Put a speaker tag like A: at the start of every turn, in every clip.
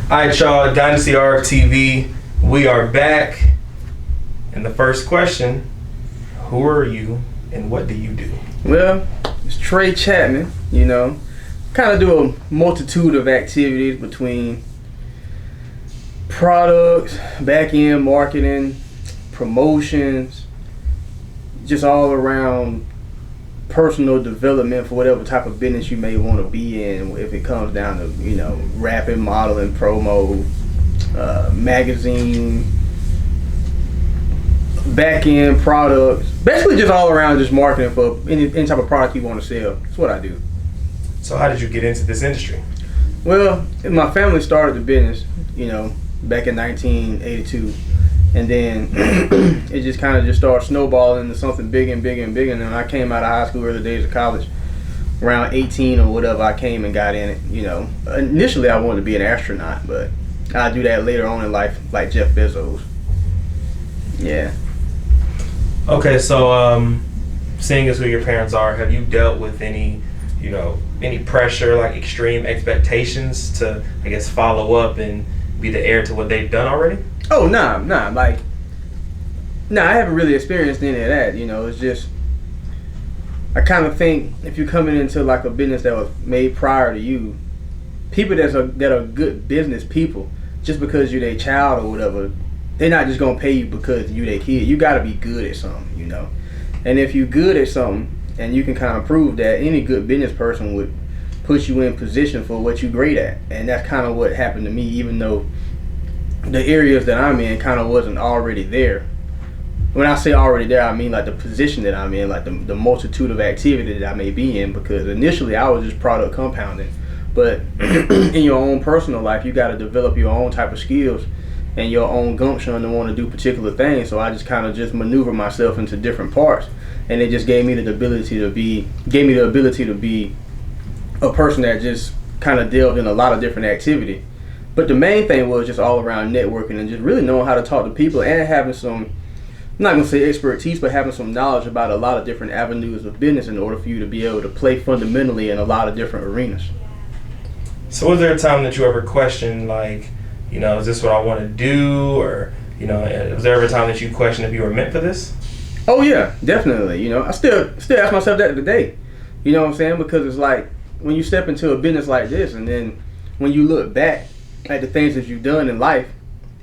A: Alright, y'all, DynastyRFTV, we are back. And the first question, who are you and what do you do?
B: Well, it's Tre Chapman, you know. Kind of do a multitude of activities between products, back-end marketing, promotions, just all around personal development for whatever type of business you may want to be in. If it comes down to, you know, rapping, modeling, promo, magazine, back-end products, basically just all around just marketing for any type of product you want to sell. That's what I do.
A: So how did you get into this industry?
B: Well, my family started the business, you know, back in 1982. And then it just kind of just started snowballing into something bigger and bigger and bigger. And then I came out of high school, early days of college, around 18 or whatever, I came and got in it, you know. Initially, I wanted to be an astronaut, but I'll do that later on in life, like Jeff Bezos. Yeah.
A: Okay, so seeing as who your parents are, have you dealt with any, you know, any pressure, like extreme expectations to, I guess, follow up and be the heir to what they've done already?
B: Oh, nah, I haven't really experienced any of that, you know. It's just, I kind of think if you're coming into like a business that was made prior to you, people that are good business people, just because you're their child or whatever, they're not just gonna pay you because you their kid. You gotta be good at something, you know. And if you're good at something and you can kind of prove that, any good business person would put you in position for what you're great at. And that's kind of what happened to me, even though the areas that I'm in kind of wasn't already there. When I say already there, I mean like the position that I'm in, like the multitude of activity that I may be in, because initially I was just product compounding. But in your own personal life, you got to develop your own type of skills and your own gumption to want to do particular things. So I just kind of just maneuver myself into different parts, and it just gave me the ability to be a person that just kind of delved in a lot of different activity. But the main thing was just all around networking and just really knowing how to talk to people and having some, I'm not going to say expertise, but having some knowledge about a lot of different avenues of business in order for you to be able to play fundamentally in a lot of different arenas.
A: So was there a time that you ever questioned, like, you know, is this what I want to do? Or, you know, was there ever a time that you questioned if you were meant for this?
B: Oh yeah, definitely. You know, I still ask myself that today. You know what I'm saying? Because it's like when you step into a business like this, and then when you look back at the things that you've done in life,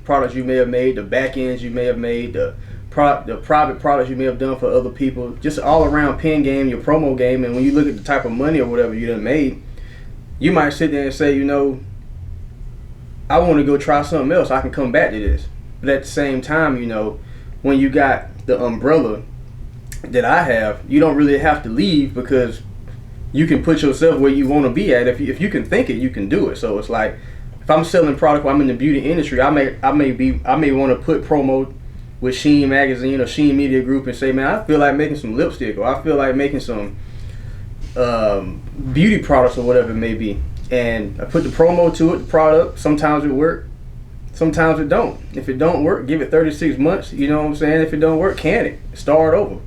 B: products you may have made, the back ends you may have made, the private products you may have done for other people, just all around pen game, your promo game. And when you look at the type of money or whatever you done made, you might sit there and say, you know, I want to go try something else. I can come back to this. But at the same time, you know, when you got the umbrella that I have, you don't really have to leave, because you can put yourself where you want to be at. If you can think it, you can do it. So it's like, if I'm selling product, or I'm in the beauty industry, I may want to put promo with Sheen Magazine or Sheen Media Group and say, man, I feel like making some lipstick, or I feel like making some beauty products or whatever it may be. And I put the promo to it, the product. Sometimes it work, sometimes it don't. If it don't work, give it 36 months, you know what I'm saying? If it don't work, can it? Start over.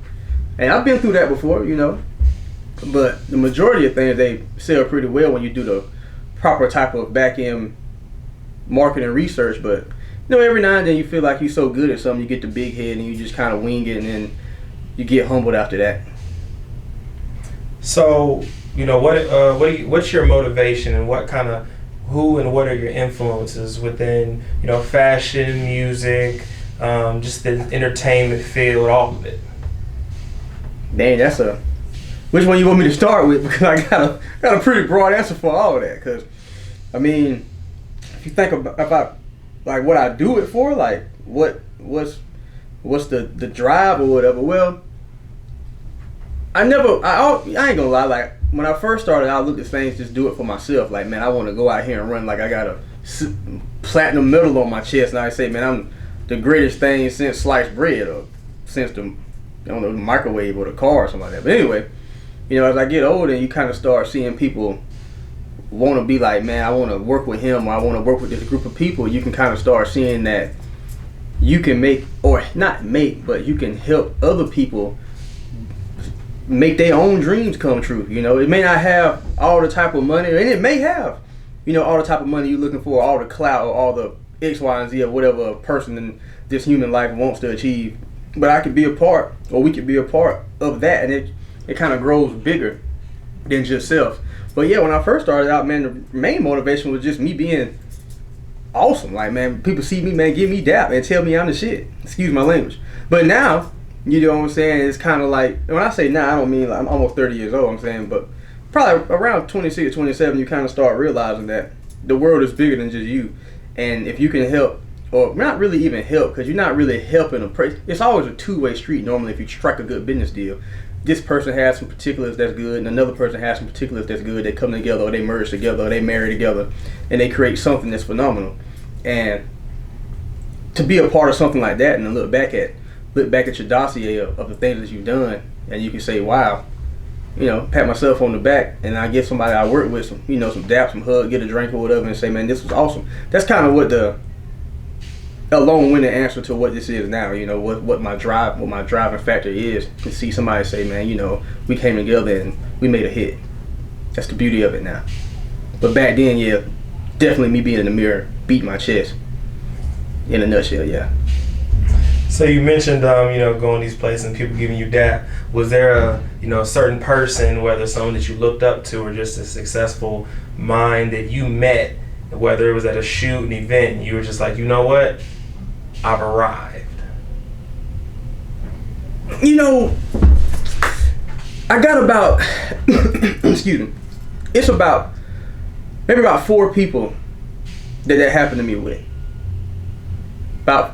B: And I've been through that before, you know. But the majority of things, they sell pretty well when you do the proper type of back-end marketing research. But, you know, every now and then you feel like you're so good at something, you get the big head and you just kind of wing it, and then you get humbled after that.
A: So, you know, what's your motivation, and who and what are your influences within, you know, fashion, music, just the entertainment field, all of it?
B: Dang, which one you want me to start with? Because I got a pretty broad answer for all of that. Because, I mean, if you think about like what I do it for, like what's the drive or whatever. Well, I ain't gonna lie, like when I first started, I looked at things, just do it for myself. Like, man, I want to go out here and run like I got a platinum medal on my chest, and I say, man, I'm the greatest thing since sliced bread, or since the microwave or the car or something like that. But anyway, you know, as I get older, you kind of start seeing people want to be like, man, I want to work with him, or I want to work with this group of people. You can kind of start seeing that you can make, or not make, but you can help other people make their own dreams come true. You know, it may not have all the type of money, and it may have, all the type of money you're looking for, all the clout, or all the X, Y, and Z, or whatever a person in this human life wants to achieve. But I could be a part, or we could be a part of that, and it kind of grows bigger than just self. But yeah, when I first started out, man, the main motivation was just me being awesome. Like, man, people see me, man, give me dap and tell me I'm the shit. Excuse my language. But now, you know what I'm saying, it's kind of like, when I say now, I don't mean like I'm almost 30 years old, I'm saying, but probably around 26, 27, you kind of start realizing that the world is bigger than just you. And if you can help, or not really even help, because you're not really helping a person. It's always a two-way street normally if you strike a good business deal. This person has some particulars that's good, and another person has some particulars that's good. They come together, or they merge together, or they marry together, and they create something that's phenomenal. And to be a part of something like that, and to look back at your dossier of the things that you've done, and you can say, wow, pat myself on the back, and I give somebody I work with some, some dap, some hug, get a drink or whatever, and say, man, this was awesome. That's kind of what a long-winded answer to what this is now. What my driving factor is, to see somebody say, man, we came together and we made a hit. That's the beauty of it now. But back then, yeah, definitely me being in the mirror, beating my chest. In a nutshell, yeah.
A: So you mentioned, going to these places and people giving you dap. Was there a certain person, whether someone that you looked up to or just a successful mind that you met, whether it was at a shoot, an event, and you were just like, you know what? I've arrived.
B: I got about, excuse me, it's about, maybe about 4 people that happened to me with. I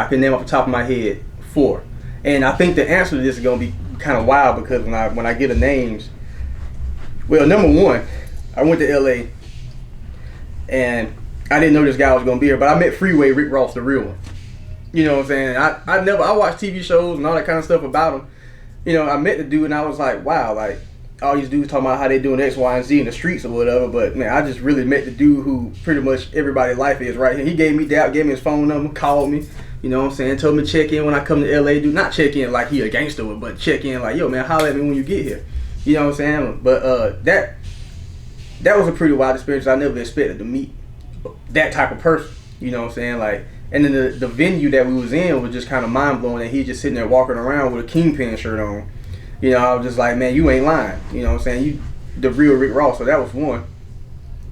B: can name off the top of my head 4. And I think the answer to this is going to be kind of wild, because when I get the names, well, number 1, I went to LA and I didn't know this guy was going to be here, but I met Freeway Rick Ross, the real one. You know what I'm saying? I watched TV shows and all that kind of stuff about him. I met the dude and I was like, wow, like all these dudes talking about how they doing X, Y, and Z in the streets or whatever, but man, I just really met the dude who pretty much everybody's life is right here. He gave me that, gave me his phone number, called me, you know what I'm saying, told me to check in when I come to LA, not check in like he a gangster, but check in like, yo man, holler at me when you get here. You know what I'm saying? But that was a pretty wild experience. I never expected to meet that type of person. You know what I'm saying? Like, and then the venue that we was in was just kind of mind blowing, and he just sitting there walking around with a Kingpin shirt on. I was just like, man, you ain't lying. You know what I'm saying? You the real Rick Ross. So that was 1.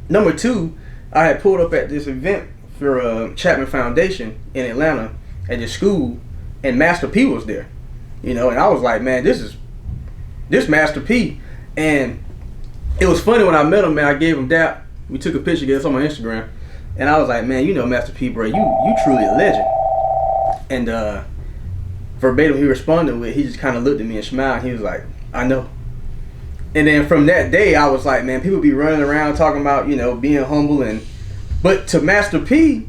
B: Number 2, I had pulled up at this event for Chapman Foundation in Atlanta at this school, and Master P was there. And I was like, man, this Master P. And it was funny when I met him, man. I gave him dap. We took a picture together. It's on my Instagram. And I was like, man, Master P, bro, you truly a legend. And verbatim he responded with, he just kind of looked at me and smiled. He was like, I know. And then from that day, I was like, man, people be running around talking about, being humble. But to Master P,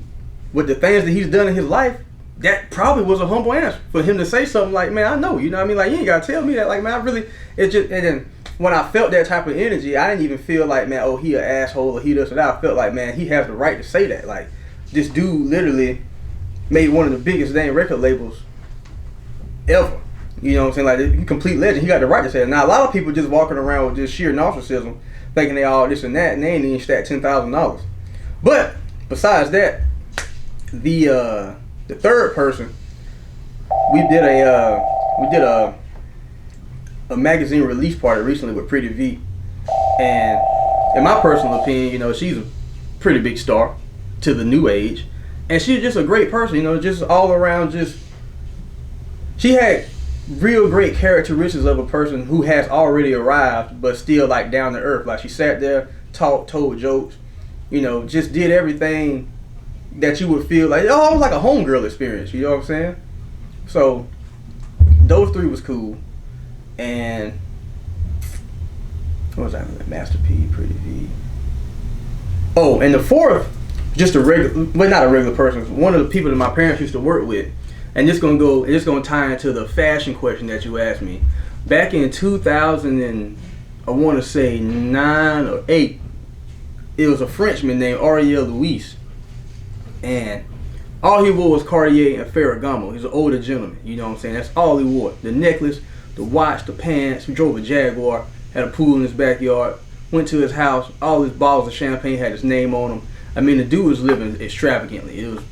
B: with the things that he's done in his life, that probably was a humble answer for him to say something like, man, I know. You know what I mean? Like, you ain't got to tell me that. Like, man, I really, it's just, and then when I felt that type of energy, I didn't even feel like, man, oh, he an asshole or he this or that. I felt like, man, he has the right to say that. Like, this dude literally made one of the biggest dang record labels ever. You know what I'm saying? Like, he complete legend. He got the right to say it. Now, a lot of people just walking around with just sheer narcissism, thinking they all this and that, and they ain't even stacked $10,000. But besides that, the third person, we did a magazine release party recently with Pretty V, and in my personal opinion, she's a pretty big star to the new age, and she's just a great person, just all around. She had real great characteristics of a person who has already arrived, but still like down to earth. Like, she sat there, talked, told jokes, just did everything that you would feel like, it was like a homegirl experience. You know what I'm saying? So those 3 was cool. And what was that? Master P, Pretty V. Oh, and the 4th, just not a regular person, one of the people that my parents used to work with. And it's gonna tie into the fashion question that you asked me. Back in 2000 and I want to say 9 or 8, it was a Frenchman named Ariel Louis, and all he wore was Cartier and Ferragamo. He's an older gentleman, you know what I'm saying? That's all he wore. The necklace, the watch, the pants. He drove a Jaguar, had a pool in his backyard. Went to his house. All his bottles of champagne had his name on them. I mean, the dude was living extravagantly. It was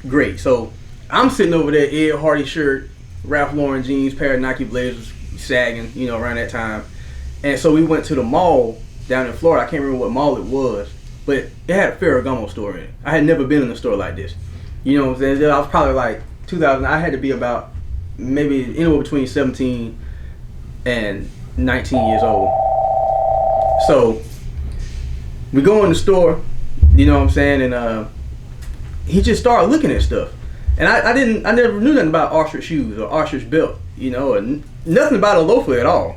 B: great. So I'm sitting over there, Ed Hardy shirt, Ralph Lauren jeans, pair of Nike Blazers, sagging, around that time. And so we went to the mall down in Florida. I can't remember what mall it was, but it had a Ferragamo store in it. I had never been in a store like this. You know what I'm saying? I was probably like 2000. I had to be about maybe anywhere between 17 and 19 years old. So we go in the store, you know what I'm saying, and he just started looking at stuff. And I never knew nothing about ostrich shoes or ostrich belt, and nothing about a loafer at all.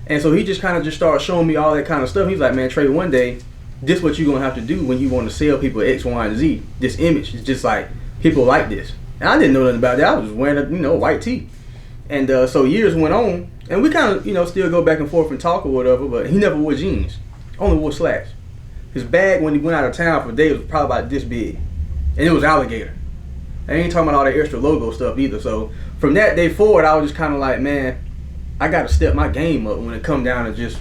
B: And so he just kind of just started showing me all that kind of stuff. He's like, man, Trey, one day, this is what you're going to have to do when you want to sell people X, Y, and Z. This image is just like, people like this. And I didn't know nothing about that. I was just wearing a, white tee. And so years went on, and we kind of, still go back and forth and talk or whatever, but he never wore jeans. Only wore slacks. His bag when he went out of town for a day was probably about this big. And it was alligator. I ain't talking about all that extra logo stuff either. So from that day forward, I was just kind of like, man, I got to step my game up when it come down to just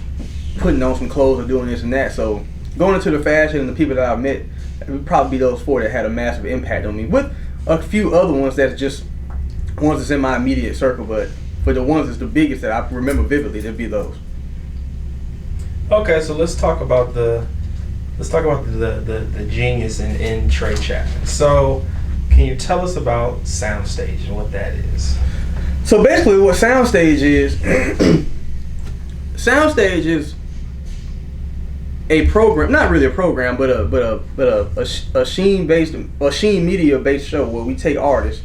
B: putting on some clothes or doing this and that. So going into the fashion and the people that I've met, it would probably be those four that had a massive impact on me. With a few other ones that's just ones that's in my immediate circle, but for the ones that's the biggest that I remember vividly, there'd be those.
A: Okay, so let's talk about the genius in Tre Chapman. So can you tell us about Soundstage and what that is?
B: So basically what Soundstage is, Soundstage is a program, not really a program, but a Sheen media based show where we take artists,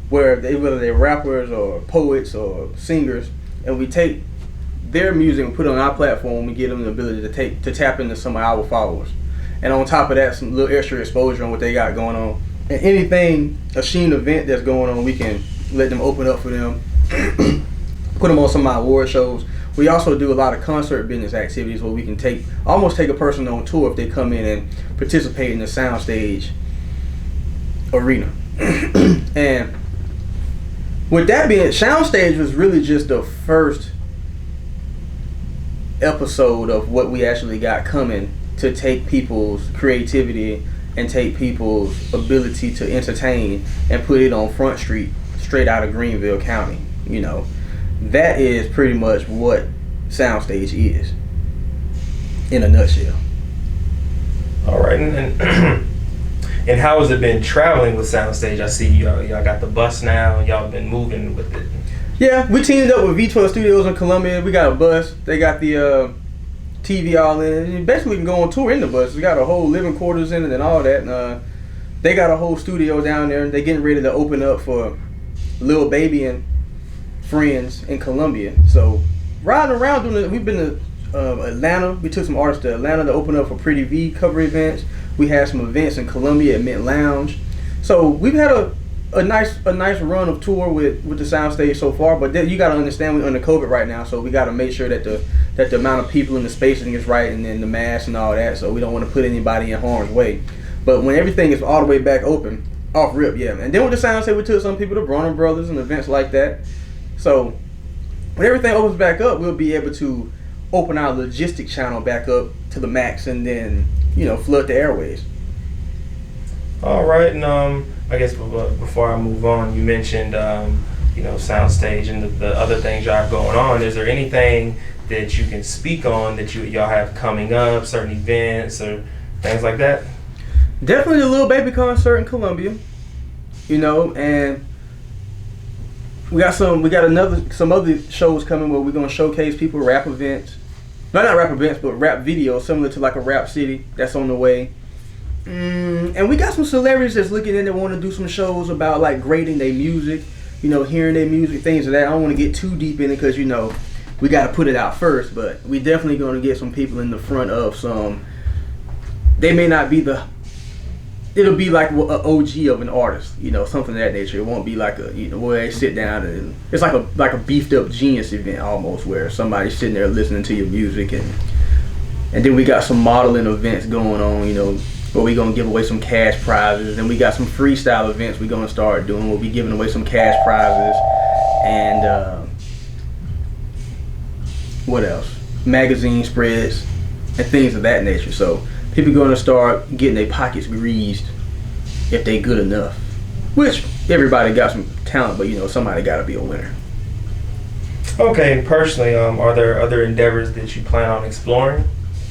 B: whether they're rappers or poets or singers, and we take their music and put it on our platform. We give them the ability to tap into some of our followers, and on top of that, some little extra exposure on what they got going on. And anything, a Sheen event that's going on, we can let them open up for them, put them on some of my award shows. We also do a lot of concert business activities where we can almost take a person on tour if they come in and participate in the Soundstage arena. And with that being, Soundstage was really just the first episode of what we actually got coming to take people's creativity and take people's ability to entertain and put it on Front Street straight out of Greenville County. That is pretty much what Soundstage is in a nutshell.
A: All right, and and how has it been traveling with Soundstage? I see y'all got the bus now. Y'all been moving with it. Yeah,
B: we teamed up with Ep.12 Studios in Columbia. We got a bus. They got the TV all in it. And basically, we can go on tour in the bus. We got a whole living quarters in it and all that. And they got a whole studio down there. They're getting ready to open up for Lil Baby and friends in Columbia. So riding around we've been to Atlanta. We took some artists to Atlanta to open up for Pretty V cover events. We had some events in Columbia at Mint Lounge. So we've had a nice run of tour with the Soundstage so far. But you got to understand we're under COVID right now, so we got to make sure that the amount of people in the spacing is right, and then the mask and all that. So we don't want to put anybody in harm's way. But when everything is all the way back open, off rip, yeah. And then with the Soundstage, we took some people to Bronner Brothers and events like that. So when everything opens back up, we'll be able to open our logistic channel back up to the max, and then flood the airways.
A: All right, and I guess before I move on, you mentioned Soundstage and the other things y'all have going on. Is there anything that you can speak on that y'all have coming up, certain events or things like that?
B: Definitely the Lil Baby concert in Columbia, and we got some other shows coming where we're gonna showcase people, rap events. No, not rap events, but rap videos similar to like a Rap City that's on the way. And we got some celebrities that's looking in that want to do some shows about like grading their music, hearing their music, things of that. I don't want to get too deep in it because we got to put it out first, but we definitely going to get some people in the front of some. They may not be it'll be like an OG of an artist, something of that nature. It won't be like where they sit down and it's like a beefed up Genius event almost, where somebody's sitting there listening to your music, and then we got some modeling events going on, where we gonna give away some cash prizes, and we got some freestyle events we gonna start doing. We'll be giving away some cash prizes, and what else? Magazine spreads, and things of that nature. So people going to start getting their pockets greased if they good enough. Which everybody got some talent, but somebody got to be a winner.
A: Okay, and personally, are there other endeavors that you plan on exploring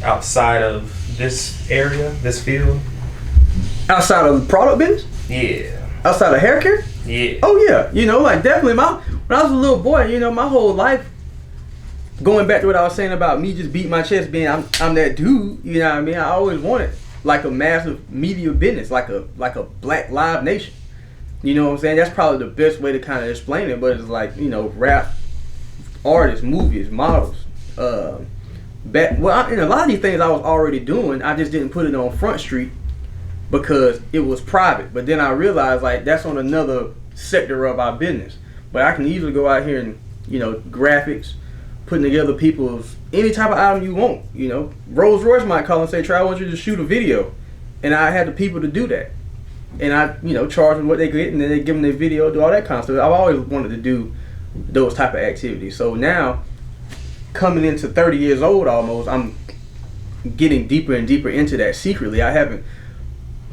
A: outside of this area, this field?
B: Outside of the product business?
A: Yeah.
B: Outside of hair care?
A: Yeah.
B: Oh yeah, like definitely. When I was a little boy, my whole life, going back to what I was saying about me just beating my chest, being I'm that dude. You know what I mean? I always wanted like a massive media business, like a Black Live Nation. You know what I'm saying? That's probably the best way to kind of explain it. But it's like rap, artists, movies, models. A lot of these things I was already doing. I just didn't put it on Front Street because it was private. But then I realized like that's on another sector of our business. But I can easily go out here and graphics, putting together people's any type of item you want. Rolls Royce might call and say, "Trey, I want you to shoot a video," and I had the people to do that. And I charge them what they get, and then they give them their video, do all that kind of stuff. I've always wanted to do those type of activities. So now, coming into 30 years old almost, I'm getting deeper and deeper into that secretly. I haven't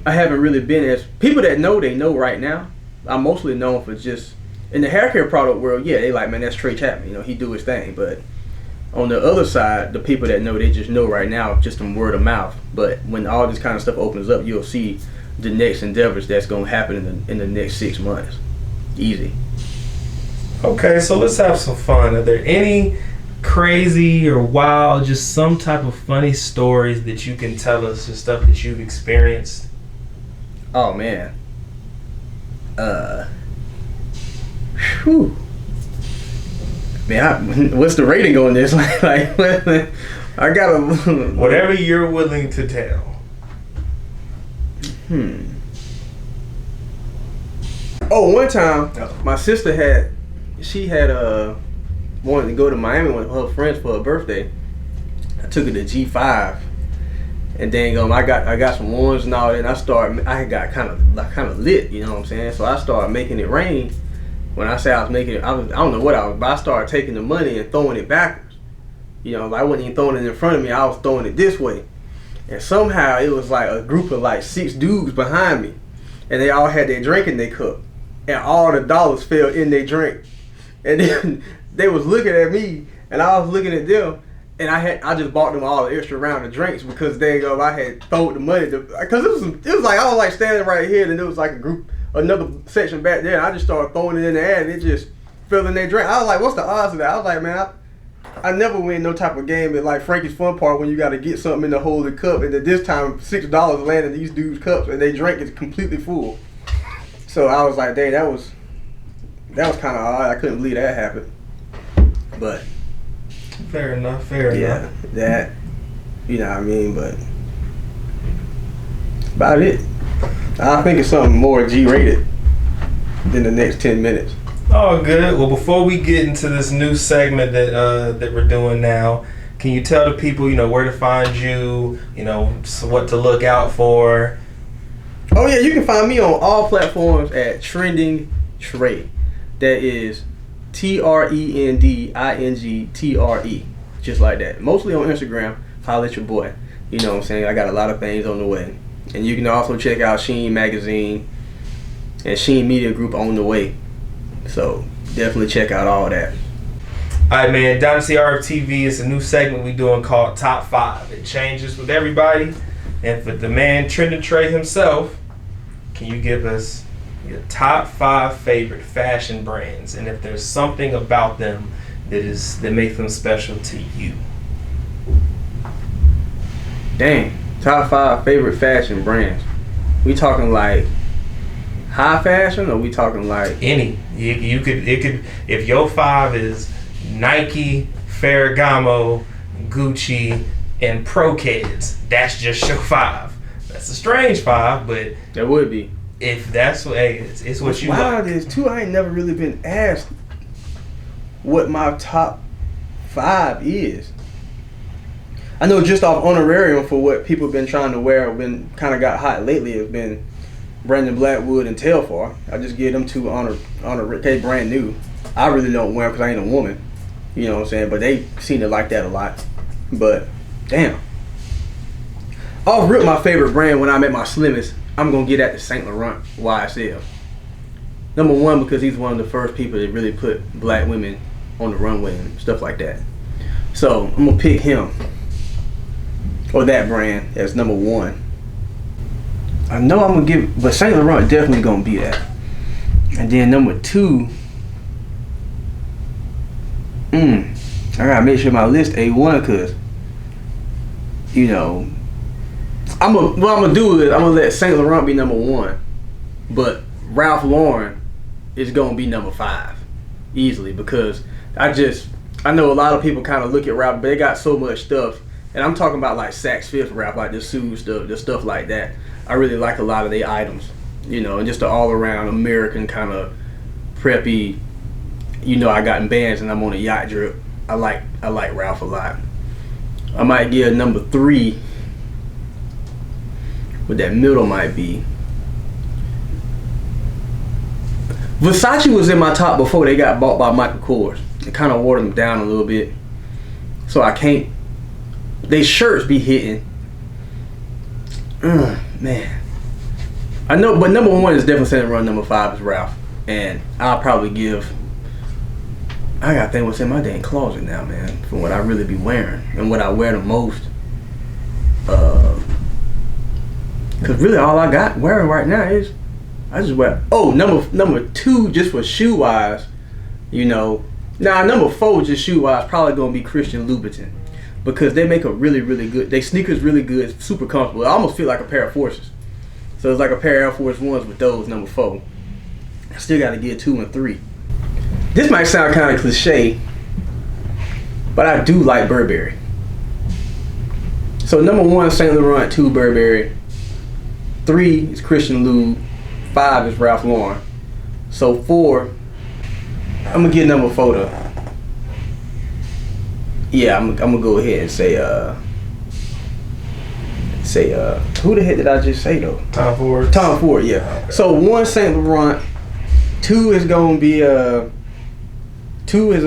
B: really been as people that know, they know right now. I'm mostly known for just in the hair care product world. Yeah, they like, man, that's Tre Chapman. He do his thing. But on the other side, the people that know, they just know right now, just from word of mouth. But when all this kind of stuff opens up, you'll see the next endeavors that's gonna happen in the next 6 months. Easy.
A: Okay, so let's have some fun. Are there any crazy or wild, just some type of funny stories that you can tell us, just stuff that you've experienced?
B: Oh man. Whew. Man, what's the rating on this? like I got a
A: whatever you're willing to tell.
B: Oh, one time my sister had wanted to go to Miami with her friends for her birthday. I took her to G5, and then I got some ones and all that. And I got kind of lit, you know what I'm saying? So I started making it rain. When I say I was making it, I don't know what I was, but I started taking the money and throwing it backwards. I wasn't even throwing it in front of me. I was throwing it this way. And somehow it was like a group of like 6 dudes behind me, and they all had their drink in their cup, and all the dollars fell in their drink. And then they was looking at me, and I was looking at them, and I just bought them all the extra round of drinks because I had thrown the money because it was like I was like standing right here, and there was like another section back there, and I just started throwing it in the air, and it just fell in their drink. I was like, what's the odds of that? I was like, man, I never win no type of game at like Frankie's Fun Park when you got to get something in the holy cup, and at this time $6 landed in these dudes' cups, and they drink is completely full. So I was like, dang, that was kind of odd. I couldn't believe that happened. But
A: fair enough. Yeah,
B: that what I mean. But about it. I think it's something more G-rated than the next 10 minutes.
A: Oh, good. Well, before we get into this new segment that we're doing now, can you tell the people, where to find you, so what to look out for?
B: Oh yeah, you can find me on all platforms at Trending Tre. That is TRENDINGTRE, just like that. Mostly on Instagram. Holla at your boy. You know what I'm saying? I got a lot of things on the way. And you can also check out Sheen Magazine and Sheen Media Group on the way. So definitely check out all that.
A: Alright, man, DynastyRFTV is a new segment we doing called Top 5. It changes with everybody. And for the man Trending Tre himself, can you give us your top 5 favorite fashion brands, and if there's something about them that makes them special to you?
B: Dang, top 5 favorite fashion brands. We talking like high fashion, or we talking like
A: any? You could if your 5 is Nike, Ferragamo, Gucci, and Pro Kids, that's just your 5. That's a strange 5, but
B: that would be.
A: If that's what, hey, it's what you
B: wild
A: like.
B: is too. I ain't never really been asked what my top 5 is. I know just off honorarium for what people have been trying to wear, been kind of got hot lately, has been Brandon Blackwood and Telfar. I just give them 2 honor. They brand new. I really don't wear them because I ain't a woman. You know what I'm saying? But they seem to like that a lot. But damn, Off rip, my favorite brand when I'm at my slimmest, I'm gonna get at the Saint Laurent YSL. Number one, because he's one of the first people that really put black women on the runway and stuff like that. So I'm gonna pick him or that brand as number one. I know I'm gonna give, but Saint Laurent definitely gonna be that. And then number two, I gotta make sure my list A1, cause you know, what I'm gonna do is I'm gonna let Saint Laurent be number one, but Ralph Lauren is gonna be number 5 easily, because I know a lot of people kind of look at Ralph, but they got so much stuff, and I'm talking about like Saks Fifth Ralph, like the suit stuff, the stuff like that. I really like a lot of their items, you know, and just the all around American kind of preppy. You know, I got in bands and I'm on a yacht drip. I like Ralph a lot. I might give number 3. What that middle might be. Versace was in my top before they got bought by Michael Kors. It kind of watered them down a little bit. So I can't. They shirts be hitting. Man. I know, but number 1 is definitely Saint Laurent. Number 5 is Ralph. And I'll probably give. I gotta think what's in my dang closet now, man. From what I really be wearing and what I wear the most. Cause really all I got wearing right now is I just wear. Oh, number 2 just for shoe wise, you know. Now number 4 just shoe wise probably gonna be Christian Louboutin, because they make a really good. They sneakers really good, super comfortable. I almost feel like a pair of Forces. So it's like a pair of Air Force Ones with those. Number 4. I still got to get 2 and 3. This might sound kind of cliche, but I do like Burberry. So number 1 Saint Laurent, 2 Burberry, 3 is Christian Louboutin, 5 is Ralph Lauren. So 4, I'm gonna get number 4 though. Yeah, I'm gonna go ahead and say who the heck did I just say though?
A: Tom Ford.
B: Tom Ford, yeah. Okay. So 1 Saint Laurent, 2 is gonna be 2 is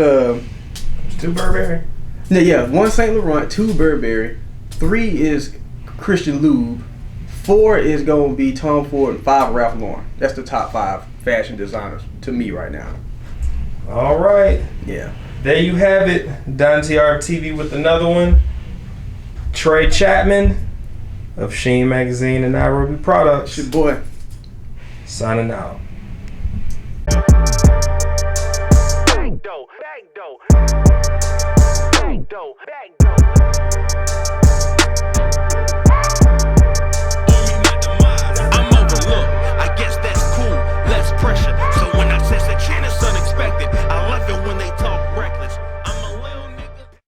A: 2 Burberry.
B: Yeah, 1 Saint Laurent, 2 Burberry, 3 is Christian Louboutin, 4 is gonna be Tom Ford, and 5 Ralph Lauren. That's the top 5 fashion designers to me right now.
A: All right.
B: Yeah.
A: There you have it. DynastyRFTV with another one. Tre Chapman of Sheen Magazine and Nairobi Products.
B: It's your boy.
A: Signing out.
C: Back door.